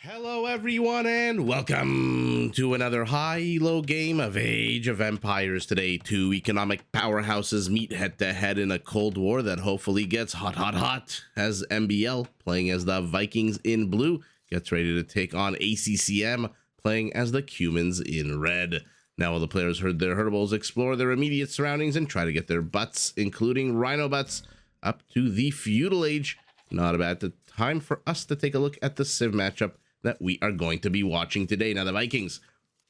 Hello everyone and welcome to another high-low game of Age of Empires. Today, two economic powerhouses meet head-to-head in a Cold War that hopefully gets hot as MbL, playing as the Vikings in blue, gets ready to take on ACCM, playing as the Cumans in red. Now all the players herd their herdables, explore their immediate surroundings, and try to get their butts, including rhino butts, up to the Feudal Age. Not a bad time for us to take a look at the Civ matchup that we are going to be watching today. Now, the Vikings,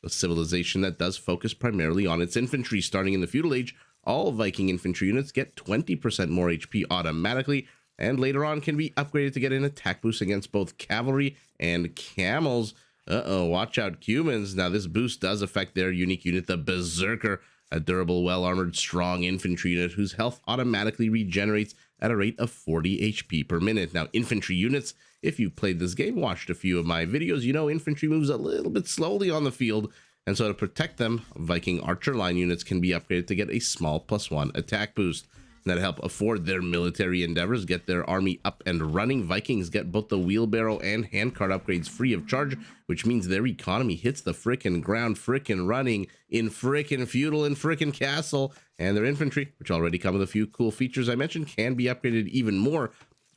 a civilization that does focus primarily on its infantry. Starting in the Feudal Age, all Viking infantry units get 20% more HP automatically, and later on can be upgraded to get an attack boost against both cavalry and camels. Watch out, Cumans. Now, this boost does affect their unique unit, the Berserker, a durable, well-armored, strong infantry unit whose health automatically regenerates at a rate of 40 HP per minute. Now, infantry units, if you've played this game, watched a few of my videos, you know infantry moves a little bit slowly on the field, and so to protect them, Viking archer line units can be upgraded to get a small +1 attack boost. That help afford their military endeavors, get their army up and running. Vikings get both the wheelbarrow and handcart upgrades free of charge, which means their economy hits the frickin' ground, frickin' running in frickin' feudal and frickin' castle. And their infantry, which already come with a few cool features I mentioned, can be upgraded even more,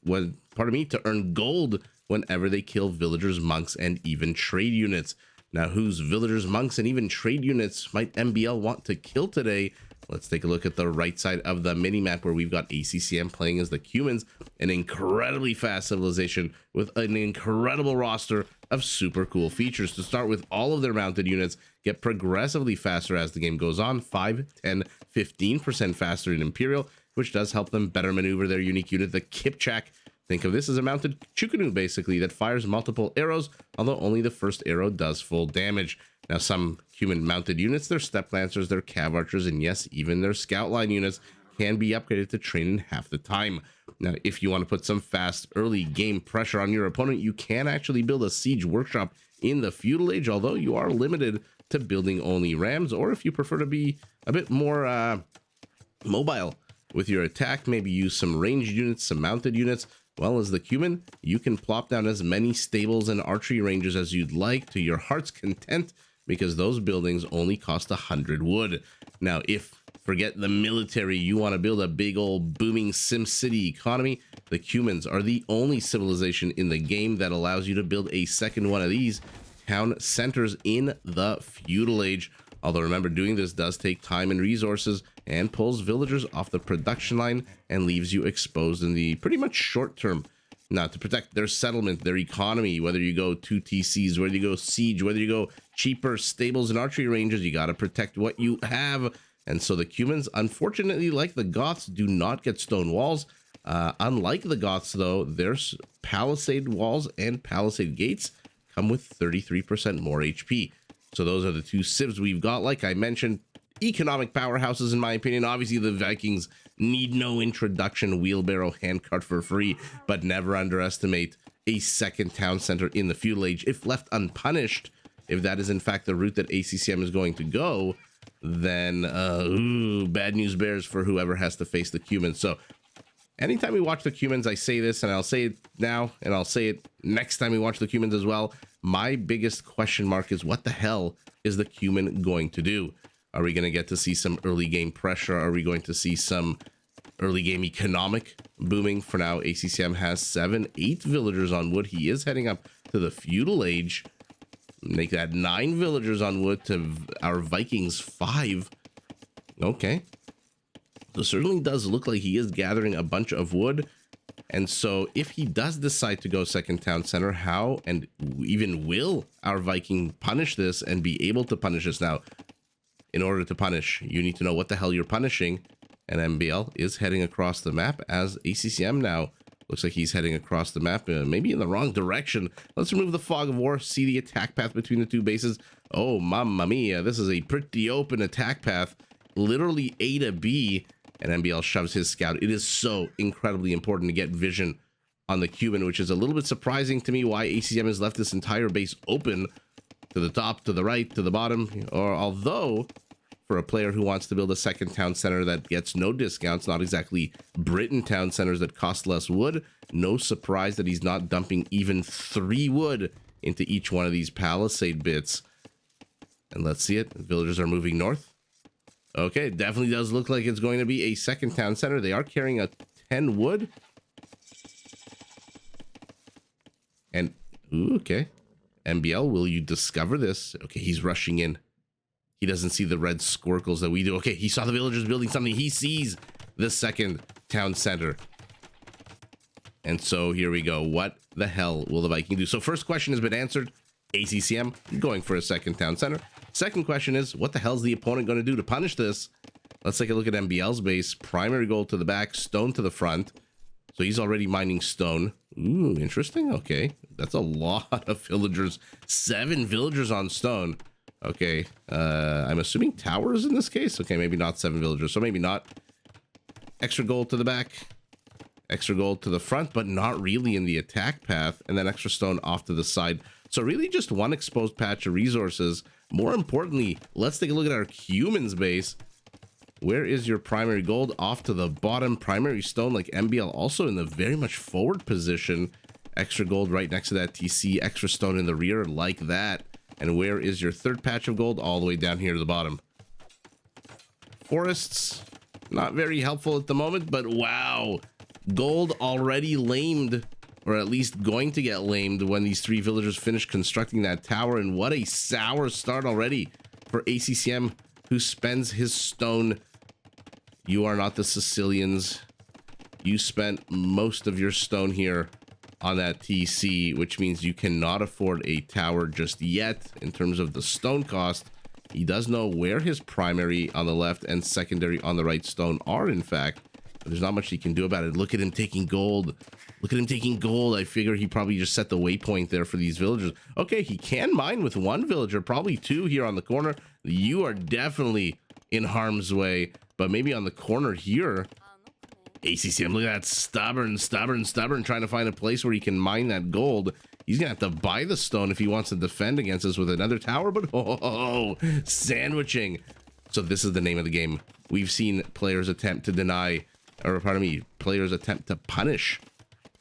to earn gold whenever they kill villagers, monks, and even trade units. Now, whose villagers, monks, and even trade units might MbL want to kill today? Let's take a look at the right side of the minimap, where we've got ACCM playing as the Cumans, an incredibly fast civilization with an incredible roster of super cool features. To start with, all of their mounted units get progressively faster as the game goes on, 5, 10, 15% faster in Imperial, which does help them better maneuver their unique unit, the Kipchak. Think of this as a mounted Chukunu, basically, that fires multiple arrows, although only the first arrow does full damage. Now, some human mounted units, their step lancers, their cav archers, and yes, even their scout line units can be upgraded to train in half the time. Now, if you want to put some fast early game pressure on your opponent, you can actually build a siege workshop in the Feudal Age, although you are limited to building only rams, or if you prefer to be a bit more mobile with your attack, maybe use some ranged units, some mounted units. Well, as the Cuman, you can plop down as many stables and archery ranges as you'd like to your heart's content, because those buildings only cost 100 wood. Now, if, forget the military, you want to build a big old booming SimCity economy, the Cumans are the only civilization in the game that allows you to build a second one of these town centers in the Feudal Age. Although remember, doing this does take time and resources and pulls villagers off the production line and leaves you exposed in the pretty much short term. Now, to protect their settlement, their economy, whether you go 2 TCs, whether you go siege, whether you go cheaper stables and archery ranges, you got to protect what you have. And so the Cumans, unfortunately, like the Goths, do not get stone walls. Unlike the Goths, though, their palisade walls and palisade gates come with 33% more HP. So those are the two civs we've got. Like I mentioned, economic powerhouses, in my opinion. Obviously, the Vikings need no introduction, wheelbarrow, handcart for free, but never underestimate a second town center in the Feudal Age. If left unpunished, if that is in fact the route that ACCM is going to go, then bad news bears for whoever has to face the Cumans. So anytime we watch the Cumans, I say this, and I'll say it now, and I'll say it next time we watch the Cumans as well. My biggest question mark is, what the hell is the Cuman going to do? Are we going to get to see some early game pressure? Are we going to see some early game economic booming? For now, ACCM has 7, 8 villagers on wood. He is heading up to the Feudal Age. Make that 9 villagers on wood to our Vikings 5. Okay. So certainly does look like he is gathering a bunch of wood. And so if he does decide to go second town center, how and even will our Viking punish this and be able to punish this? Now, in order to punish, you need to know what the hell you're punishing. And MbL is heading across the map as ACCM now looks like he's heading across the map, maybe in the wrong direction. Let's remove the fog of war, see the attack path between the two bases. Oh, mamma mia, this is a pretty open attack path, literally A to B. And MbL shoves his scout. It is so incredibly important to get vision on the Cuman, which is a little bit surprising to me why ACCM has left this entire base open to the top, to the right, to the bottom. Or although, for a player who wants to build a second town center that gets no discounts, not exactly Britain town centers that cost less wood, no surprise that he's not dumping even 3 wood into each one of these palisade bits. And let's see it. The villagers are moving north. Okay, it definitely does look like it's going to be a second town center. They are carrying a 10 wood. And, ooh, okay. MbL, will you discover this? Okay, he's rushing in. He doesn't see the red squircles that we do. Okay, he saw the villagers building something. He sees the second town center. And so here we go. What the hell will the Viking do? So first question has been answered. ACCM going for a second town center. Second question is, what the hell is the opponent going to do to punish this? Let's take a look at MbL's base. Primary gold to the back, stone to the front. So he's already mining stone. Ooh, interesting. Okay, that's a lot of villagers. 7 villagers on stone. Okay, I'm assuming towers in this case. Okay, maybe not 7 villagers, so maybe not. Extra gold to the back, extra gold to the front, but not really in the attack path, and then extra stone off to the side. So really just one exposed patch of resources. More importantly, let's take a look at our Cumans base. Where is your primary gold? Off to the bottom. Primary stone like MbL also in the very much forward position. Extra gold right next to that TC. Extra stone in the rear like that. And where is your third patch of gold? All the way down here to the bottom. Forests, not very helpful at the moment, but wow. Gold already lamed, or at least going to get lamed when these 3 villagers finish constructing that tower. And what a sour start already for ACCM, who spends his stone. You are not the Sicilians. You spent most of your stone here on that TC, which means you cannot afford a tower just yet in terms of the stone cost. He does know where his primary on the left and secondary on the right stone are, in fact, but there's not much he can do about it. Look at him taking gold. Look at him taking gold. I figure he probably just set the waypoint there for these villagers. Okay, he can mine with 1 villager, probably 2 here on the corner. You are definitely in harm's way, but maybe on the corner here. ACCM, look at that, stubborn, trying to find a place where he can mine that gold. He's gonna have to buy the stone if he wants to defend against us with another tower, but sandwiching. So this is the name of the game. We've seen players attempt to deny, or pardon me, players attempt to punish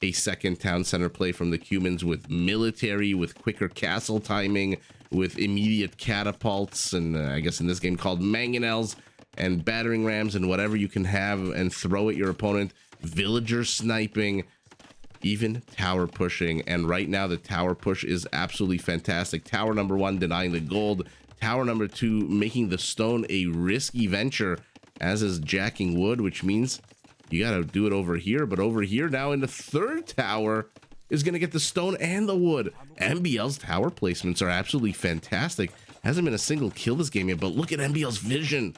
a second town center play from the Cumans with military, with quicker castle timing, with immediate catapults, and I guess in this game called mangonels, and battering rams, and whatever you can have and throw at your opponent. Villager sniping, even tower pushing. And right now the tower push is absolutely fantastic. Tower number 1 denying the gold. Tower number 2 making the stone a risky venture, as is jacking wood, which means you gotta do it over here. But over here now in the third tower is gonna get the stone and the wood. MbL's tower placements are absolutely fantastic. Hasn't been a single kill this game yet, but look at MbL's vision.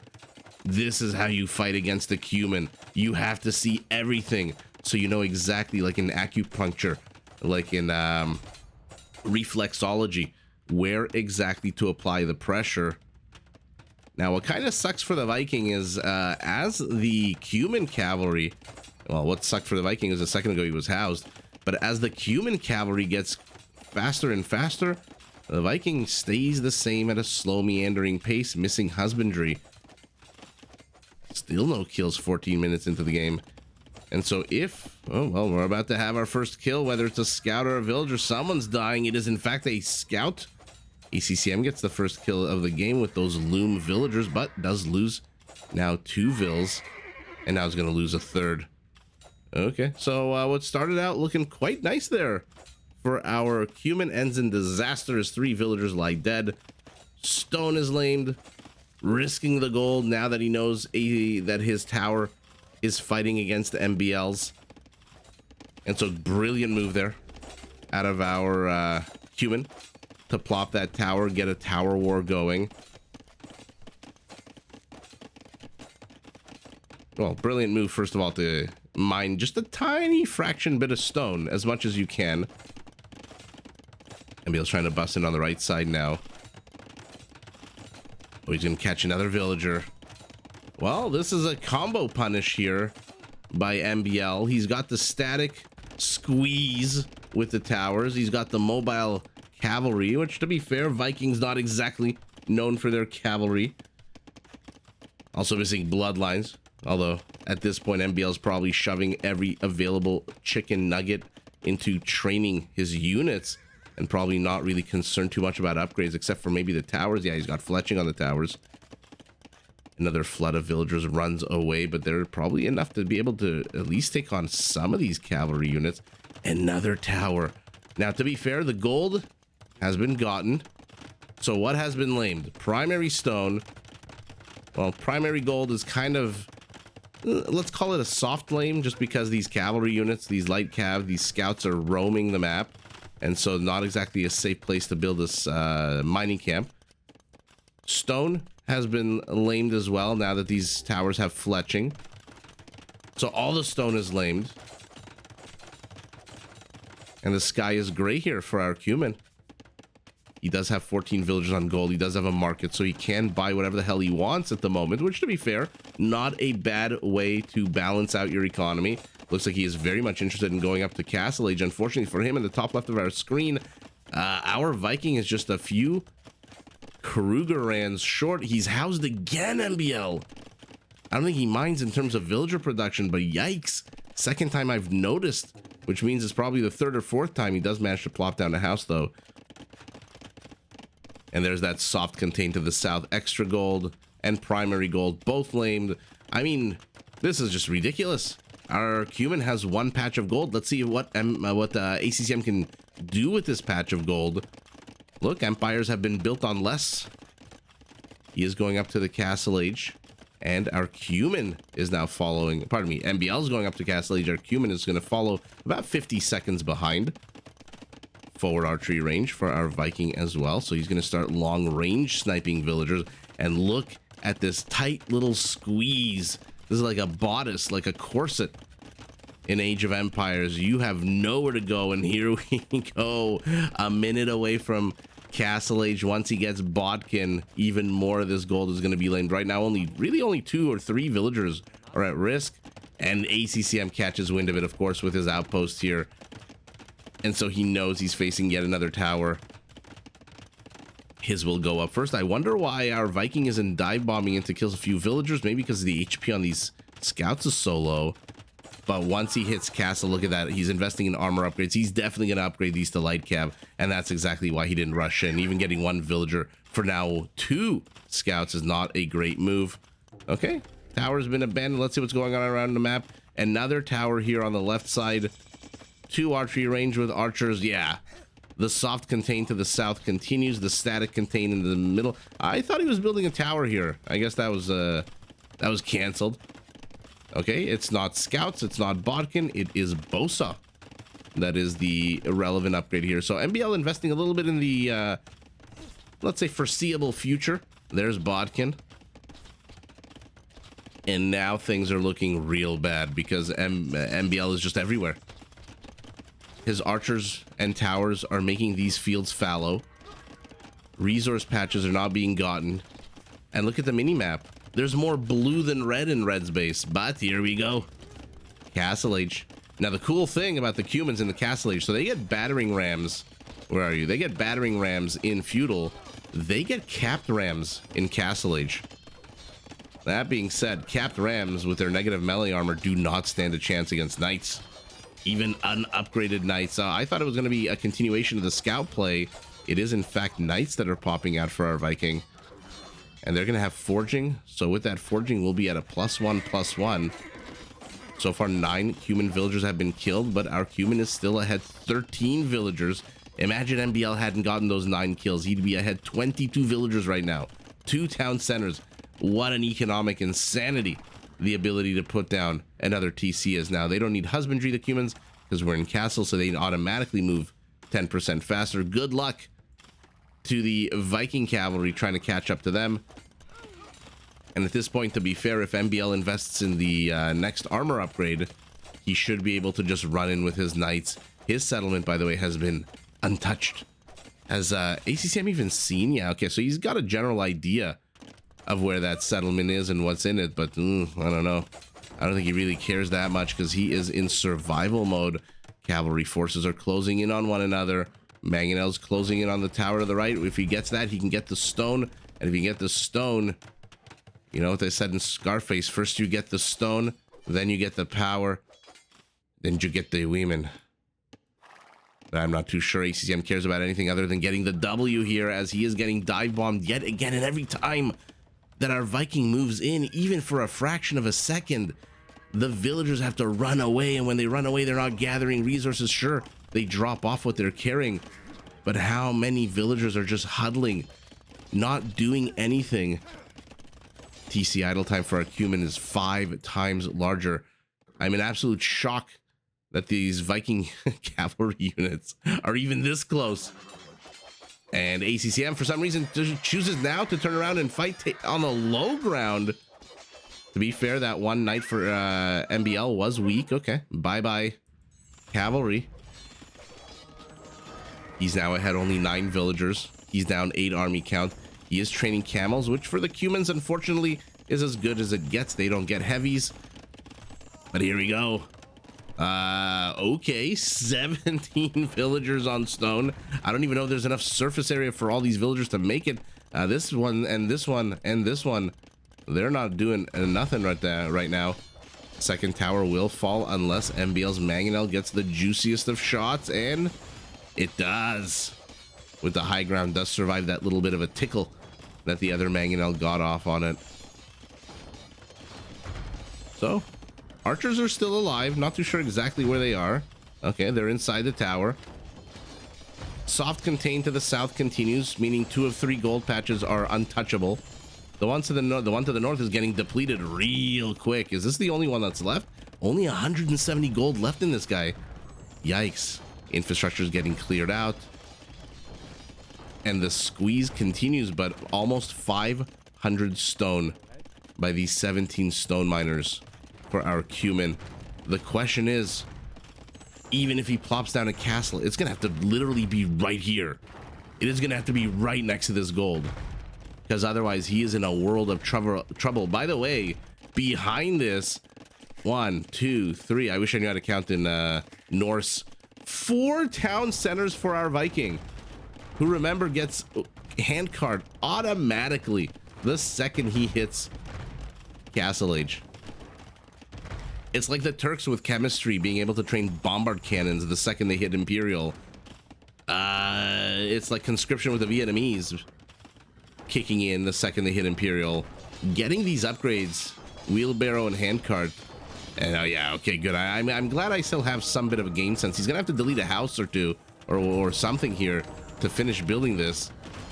This is how you fight against a Cuman. You have to see everything, so you know exactly, like in acupuncture, like in reflexology, where exactly to apply the pressure. Now, what kind of sucks for the Viking is as the Cuman cavalry, well, what sucked for the Viking is a second ago he was housed, but as the Cuman cavalry gets faster and faster, the Viking stays the same at a slow meandering pace, missing husbandry. Still no kills 14 minutes into the game. And so if, oh, well, we're about to have our first kill, whether it's a scout or a villager, someone's dying. It is in fact a scout. ACCM gets the first kill of the game with those loom villagers, but does lose now 2 vills, and now is going to lose a 3rd. Okay, so what started out looking quite nice there for our Cuman ends in disaster as 3 villagers lie dead. Stone is lamed, risking the gold now that he knows that his tower is fighting against the MbLs. And so brilliant move there out of our Cuman to plop that tower, get a tower war going. Well, brilliant move, first of all, to mine just a tiny fraction bit of stone, as much as you can. MbL's trying to bust in on the right side now. Oh, he's gonna catch another villager. Well, this is a combo punish here by MbL. He's got the static squeeze with the towers. He's got the mobile cavalry, which, to be fair, Vikings not exactly known for their cavalry. Also missing bloodlines, although at this point MbL's probably shoving every available chicken nugget into training his units. and probably not really concerned too much about upgrades, except for maybe the towers. Yeah, he's got fletching on the towers. Another flood of villagers runs away, but they're probably enough to be able to at least take on some of these cavalry units. Another tower. Now, to be fair, the gold has been gotten. So what has been lamed? Primary stone. Well, primary gold is kind of, let's call it a soft lame, just because these cavalry units, these light cav, these scouts are roaming the map. And so not exactly a safe place to build this mining camp. Stone has been lamed as well now that these towers have fletching. So all the stone is lamed. And the sky is gray here for our Cuman. He does have 14 villagers on gold. He does have a market, so he can buy whatever the hell he wants at the moment, which, to be fair, not a bad way to balance out your economy. Looks like he is very much interested in going up to Castle Age. Unfortunately for him, in the top left of our screen, our Viking is just a few Krugerrands short. He's housed again, MbL. I don't think he minds in terms of villager production, but yikes. Second time I've noticed, which means it's probably the third or fourth time he does manage to plop down a house, though. And there's that soft contain to the south. Extra gold and primary gold, both lamed. I mean, this is just ridiculous. Our Cuman has one patch of gold. Let's see what ACCM can do with this patch of gold. Look, empires have been built on less. He is going up to the Castle Age. And our Cuman is now following. Pardon me, MbL is going up to Castle Age. Our Cuman is going to follow about 50 seconds behind. Forward archery range for our Viking as well. So he's going to start long range sniping villagers. And look at this tight little squeeze. This is like a bodice, like a corset in Age of Empires. You have nowhere to go, and here we go, a minute away from Castle Age. Once he gets Bodkin, even more of this gold is going to be lamed. Right now, only 2 or 3 villagers are at risk, and ACCM catches wind of it, of course, with his outpost here. And so he knows he's facing yet another tower. His will go up first. I wonder why our Viking isn't dive bombing in to kill a few villagers. Maybe because the HP on these scouts is so low. But once he hits castle, look at that. He's investing in armor upgrades. He's definitely going to upgrade these to light cav. And that's exactly why he didn't rush in. Even getting 1 villager for now 2 scouts is not a great move. Okay, tower's been abandoned. Let's see what's going on around the map. Another tower here on the left side. 2 archery range with archers. Yeah. The soft contain to the south continues. The static contain in the middle. I thought he was building a tower here. I guess that was canceled. Okay, it's not scouts. It's not Bodkin. It is Bosa. That is the irrelevant upgrade here. So MbL investing a little bit in the, let's say, foreseeable future. There's Bodkin. And now things are looking real bad because MbL is just everywhere. His archers and towers are making these fields fallow. Resource patches are not being gotten. And look at the mini-map. There's more blue than red in Red's base. But here we go. Castle Age. Now, the cool thing about the Cumans in the Castle Age, so they get battering rams. Where are you? They get battering rams in Feudal. They get capped rams in Castle Age. That being said, capped rams with their negative melee armor do not stand a chance against knights. Even unupgraded knights. I thought it was going to be a continuation of the scout play. It is, in fact, knights that are popping out for our Viking. And they're going to have forging. So with that forging, we'll be at a +1/+1. So far, 9 human villagers have been killed, but our Cuman is still ahead 13 villagers. Imagine MbL hadn't gotten those 9 kills. He'd be ahead 22 villagers right now. 2 town centers. What an economic insanity the ability to put down another TC is now. They don't need husbandry, the Cumans, because we're in castle, so they automatically move 10% faster. Good luck to the Viking cavalry trying to catch up to them. And at this point, to be fair, if MbL invests in the next armor upgrade, he should be able to just run in with his knights. His settlement, by the way, has been untouched. Has ACCM even seen? Yeah, okay, so he's got a general idea of where that settlement is and what's in it, but I don't know. I don't think he really cares that much because he is in survival mode. Cavalry forces are closing in on one another. Mangonel's closing in on the tower to the right. If he gets that, he can get the stone. And if you get the stone, you know what they said in Scarface, first you get the stone, then you get the power, then you get the women. I'm not too sure ACCM cares about anything other than getting the W here, as he is getting dive bombed yet again. And every time that our Viking moves in, even for a fraction of a second, the villagers have to run away. And when they run away, they're not gathering resources. Sure, they drop off what they're carrying, but how many villagers are just huddling, not doing anything? TC idle time for our Cuman is 5 times larger. I'm in absolute shock that these Viking cavalry units are even this close. And ACCM, for some reason, chooses now to turn around and fight on the low ground. To be fair, that one knight for MbL was weak. Okay, bye-bye cavalry. He's now ahead only 9 villagers. He's down 8 army count. He is training camels, which for the Cumans, unfortunately, is as good as it gets. They don't get heavies. But here we go. Okay, 17 villagers on stone. I don't even know if there's enough surface area for all these villagers to make it. This one and this one and this one, they're not doing nothing right now. Second tower will fall unless MbL's Mangonel gets the juiciest of shots, and it does. With the high ground, does survive that little bit of a tickle that the other Mangonel got off on it. So archers are still alive. Not too sure exactly where they are. Okay, they're inside the tower. Soft contain to the south continues, meaning 2 of 3 gold patches are untouchable. The one to the north is getting depleted real quick. Is this the only one that's left? Only 170 gold left in this guy. Yikes. Infrastructure is getting cleared out. And the squeeze continues, but almost 500 stone by these 17 stone miners for our Cuman. The question is, even if he plops down a castle, it's gonna have to literally be right here. It is gonna have to be right next to this gold, because otherwise he is in a world of trouble. By the way, behind this, 1, 2, 3, I wish I knew how to count in Norse, 4 town centers for our Viking, who, remember, gets handcart automatically the second he hits Castle Age. It's like the Turks with chemistry being able to train bombard cannons the second they hit Imperial. It's like conscription with the Vietnamese kicking in the second they hit Imperial. Getting these upgrades, wheelbarrow and handcart. And oh yeah, okay, good. I'm glad I still have some bit of a game sense. He's gonna have to delete a house or two or something here to finish building this.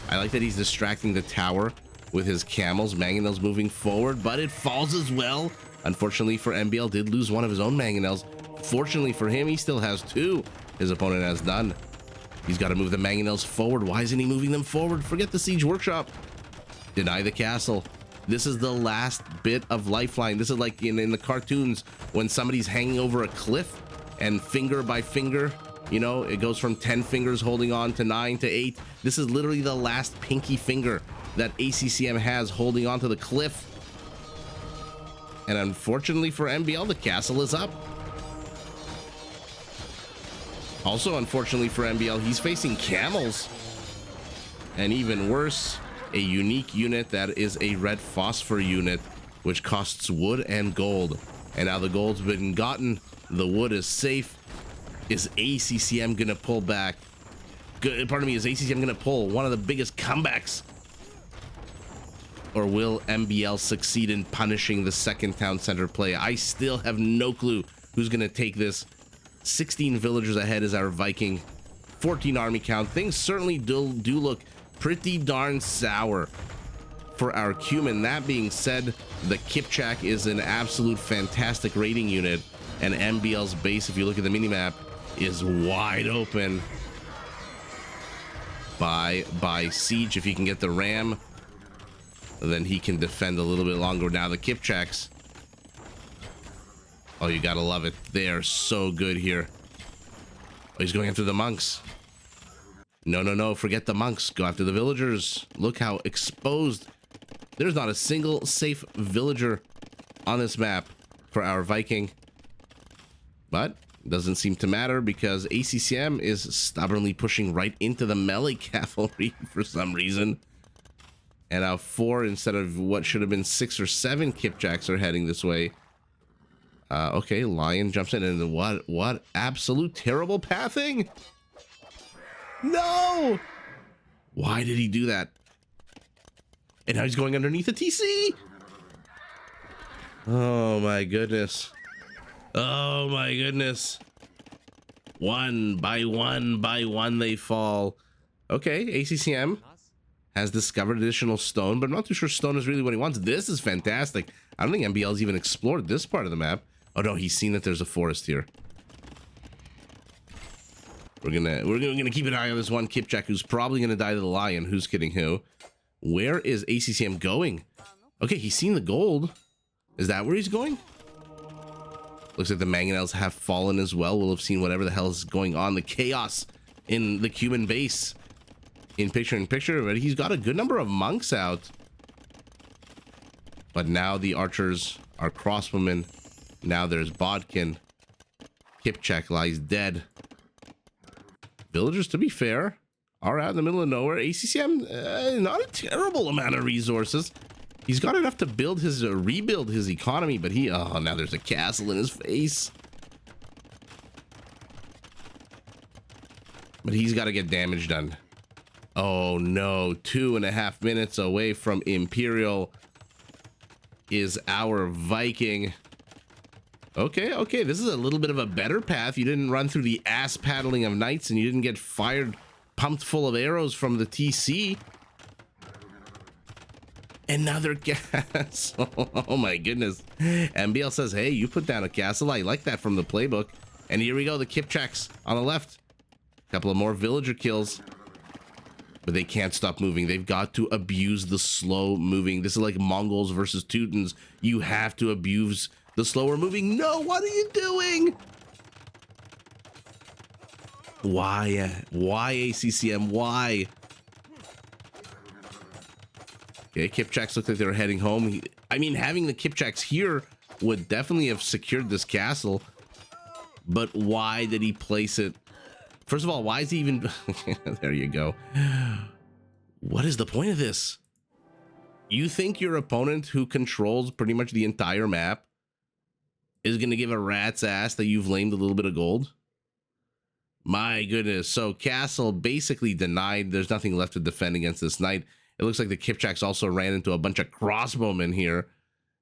I like that he's distracting the tower with his camels. Mangonel's moving forward, but it falls as well. Unfortunately for MbL, did lose one of his own Mangonels. Fortunately for him, he still has 2. His opponent has none. He's got to move the Mangonels forward. Why isn't he moving them forward? Forget the siege workshop. Deny the castle. This is the last bit of lifeline. This is like in the cartoons when somebody's hanging over a cliff and finger by finger, you know, it goes from 10 fingers holding on to 9 to 8. This is literally the last pinky finger that ACCM has holding on to the cliff. And unfortunately for MbL, the castle is up. Also, unfortunately for MbL, he's facing camels. And even worse, a unique unit that is a red phosphor unit, which costs wood and gold. And now the gold's been gotten, the wood is safe. Is ACCM gonna pull back? Pardon me, is ACCM gonna pull one of the biggest comebacks? Or will MbL succeed in punishing the second town center play? I still have no clue who's gonna take this. 16 villagers ahead is our Viking. 14 army count. Things certainly do look pretty darn sour for our Cuman. That being said, the Kipchak is an absolute fantastic raiding unit, and MbL's base, if you look at the minimap, is wide open by siege. If he can get the ram, then he can defend a little bit longer. Now the Kipchaks, oh, you gotta love it. They are so good here. Oh, he's going after the monks. No, forget the monks. Go after the villagers. Look how exposed. There's not a single safe villager on this map for our Viking. But doesn't seem to matter because ACCM is stubbornly pushing right into the melee cavalry for some reason. And now 4 instead of what should have been 6 or 7 Kipchaks are heading this way. Okay, Lion jumps in, and what absolute terrible pathing. No! Why did he do that? And now he's going underneath the TC. Oh my goodness. Oh my goodness. One by one they fall. Okay, ACCM has discovered additional stone, but I'm not too sure stone is really what he wants. This is fantastic. I don't think MbL's even explored this part of the map. Oh no, he's seen that there's a forest here. We're gonna keep an eye on this one Kipchak who's probably gonna die to the lion. Who's kidding who? Where is ACCM going? Okay, he's seen the gold. Is that where he's going? Looks like the mangonels have fallen as well. We'll have seen whatever the hell is going on. The chaos in the Cuman base. In picture, but he's got a good number of monks out. But now the archers are crossbowmen. Now there's Bodkin. Kipchak lies dead. Villagers, to be fair, are out in the middle of nowhere. ACCM, not a terrible amount of resources. He's got enough to build his rebuild his economy, but oh, now there's a castle in his face. But he's got to get damage done. Oh no, 2.5 minutes away from Imperial is our Viking. Okay, this is a little bit of a better path. You didn't run through the ass paddling of knights and you didn't get fired, pumped full of arrows from the TC. And now they're castle. Oh my goodness. MbL says, hey, you put down a castle. I like that from the playbook. And here we go, the Kipchaks on the left. A couple of more villager kills. But they can't stop moving. They've got to abuse the slow moving. This is like Mongols versus Teutons. You have to abuse the slower moving. No, what are you doing? Why ACCM? Why? Okay, Kipchaks look like they're heading home. I mean, having the Kipchaks here would definitely have secured this castle. But why did he place it? First of all, why is he even... There you go. What is the point of this? You think your opponent, who controls pretty much the entire map, is going to give a rat's ass that you've lamed a little bit of gold? My goodness. So castle basically denied. There's nothing left to defend against this knight. It looks like the Kipchaks also ran into a bunch of crossbowmen here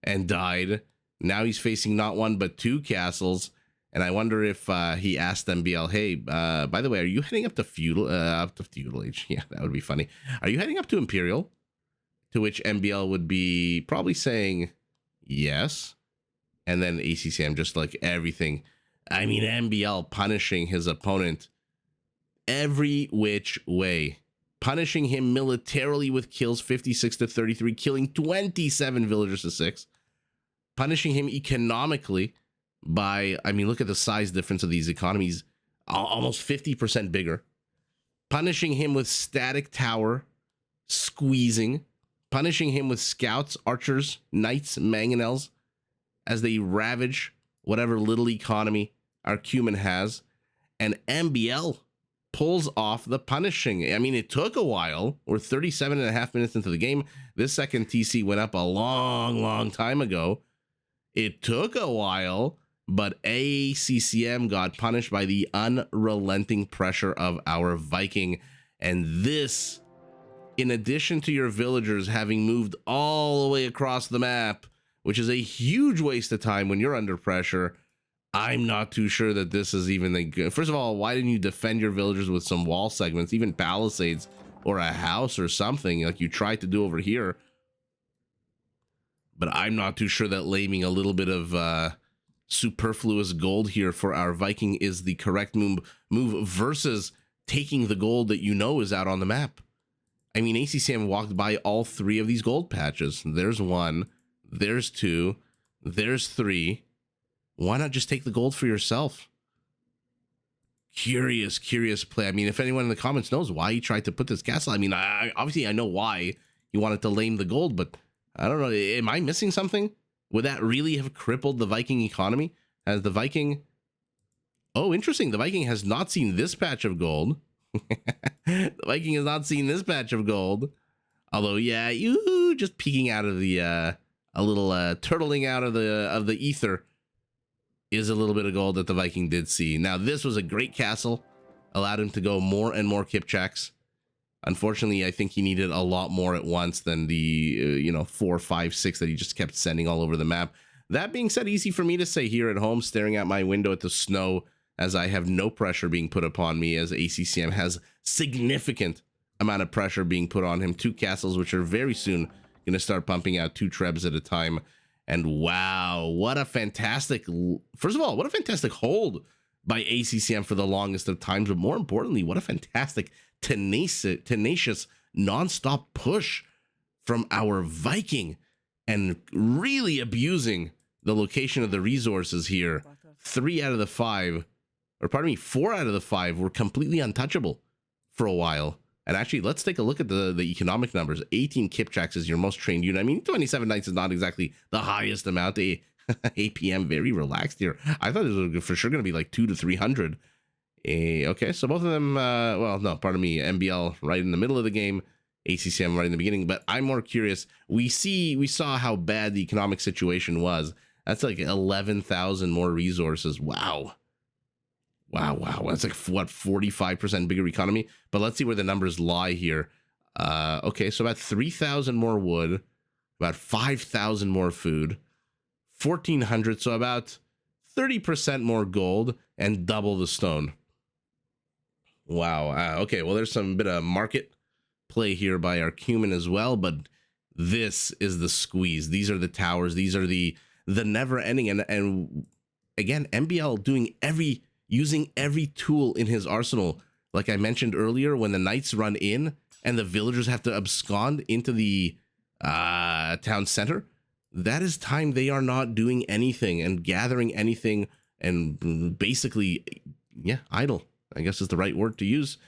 and died. Now he's facing not one but two castles. And I wonder if he asked MbL, hey, by the way, are you heading up to Feudal Age? Yeah, that would be funny. Are you heading up to Imperial? To which MbL would be probably saying yes. And then ACCM, just like everything. I mean, MbL punishing his opponent every which way. Punishing him militarily with kills 56 to 33, killing 27 villagers to 6. Punishing him economically by, I mean, look at the size difference of these economies, almost 50% bigger. Punishing him with static tower, squeezing. Punishing him with scouts, archers, knights, mangonels, as they ravage whatever little economy our Cuman has. And MbL pulls off the punishing. I mean, it took a while. We're 37.5 minutes into the game. This second TC went up a long time ago. It took a while, but ACCM got punished by the unrelenting pressure of our Viking. And this, in addition to your villagers having moved all the way across the map, which is a huge waste of time when you're under pressure, I'm not too sure that this is even a good... First of all, why didn't you defend your villagers with some wall segments, even palisades or a house or something like you tried to do over here? But I'm not too sure that laming a little bit of superfluous gold here for our Viking is the correct move versus taking the gold that you know is out on the map. I mean, ACCM walked by all three of these gold patches. There's one, there's two, there's three. Why not just take the gold for yourself? Curious play. I mean, if anyone in the comments knows why he tried to put this castle, I mean, obviously I know why he wanted to lame the gold, but I don't know. Am I missing something? Would that really have crippled the Viking economy? As the Viking... Oh, interesting. The Viking has not seen this patch of gold. The Viking has not seen this patch of gold. Although, yeah, you just peeking out of the... a little turtling out of the ether is a little bit of gold that the Viking did see. Now, this was a great castle. allowed him to go more and more Kipchaks. Unfortunately, I think he needed a lot more at once than the 4, 5, 6 that he just kept sending all over the map. That being said, easy for me to say here at home, staring out my window at the snow, as I have no pressure being put upon me, as ACCM has significant amount of pressure being put on him. 2 castles, which are very soon going to start pumping out 2 trebs at a time. And wow, what a fantastic, first of all, what a fantastic hold by ACCM for the longest of times, but more importantly, what a fantastic tenacious non-stop push from our Viking, and really abusing the location of the resources here. 4 out of the 5 were completely untouchable for a while. And actually, let's take a look at the economic numbers. 18 Kipchaks is your most trained unit. I mean, 27 knights is not exactly the highest amount. APM very relaxed here. I thought it was for sure going to be like 200 to 300. Okay, so both of them, MbL right in the middle of the game, ACCM right in the beginning. But I'm more curious. We saw how bad the economic situation was. That's like 11,000 more resources. Wow. That's like, what, 45% bigger economy? But let's see where the numbers lie here. Okay, so about 3,000 more wood, about 5,000 more food, 1,400, so about 30% more gold, and double the stone. Wow. Okay, well, there's some bit of market play here by our Cuman as well, but this is the squeeze. These are the towers. These are the never-ending. And again, MbL using every tool in his arsenal. Like I mentioned earlier, when the knights run in and the villagers have to abscond into the town center, that is time they are not doing anything and gathering anything, and basically, idle, I guess is the right word to use.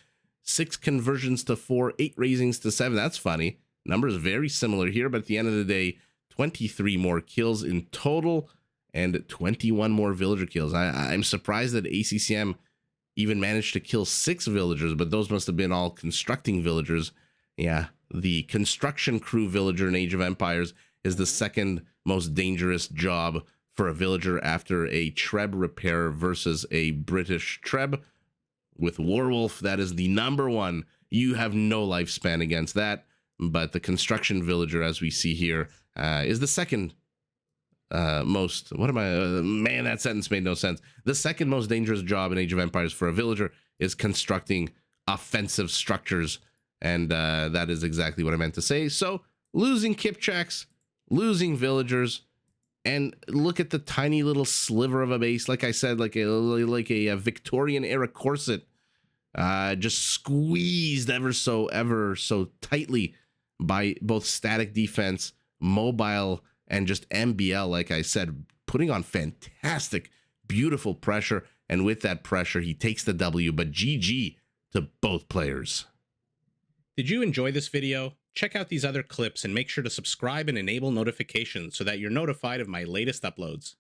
6 conversions to 4, 8 raisings to 7. That's funny. Numbers very similar here, but at the end of the day, 23 more kills in total and 21 more villager kills. I'm surprised that ACCM even managed to kill 6 villagers, but those must have been all constructing villagers. Yeah, the construction crew villager in Age of Empires is the second most dangerous job for a villager after a Treb repair versus a British Treb. With Warwolf, that is the number 1. You have no lifespan against that. But the construction villager, as we see here, is the second most... man, that sentence made no sense. The second most dangerous job in Age of Empires for a villager is constructing offensive structures. And that is exactly what I meant to say. So, losing Kipchaks, losing villagers, and look at the tiny little sliver of a base, like I said, like a Victorian era corset, just squeezed ever so tightly by both static defense, mobile, and just MbL, like I said, putting on fantastic, beautiful pressure. And with that pressure, he takes the W, but GG to both players. Did you enjoy this video? Check out these other clips and make sure to subscribe and enable notifications so that you're notified of my latest uploads.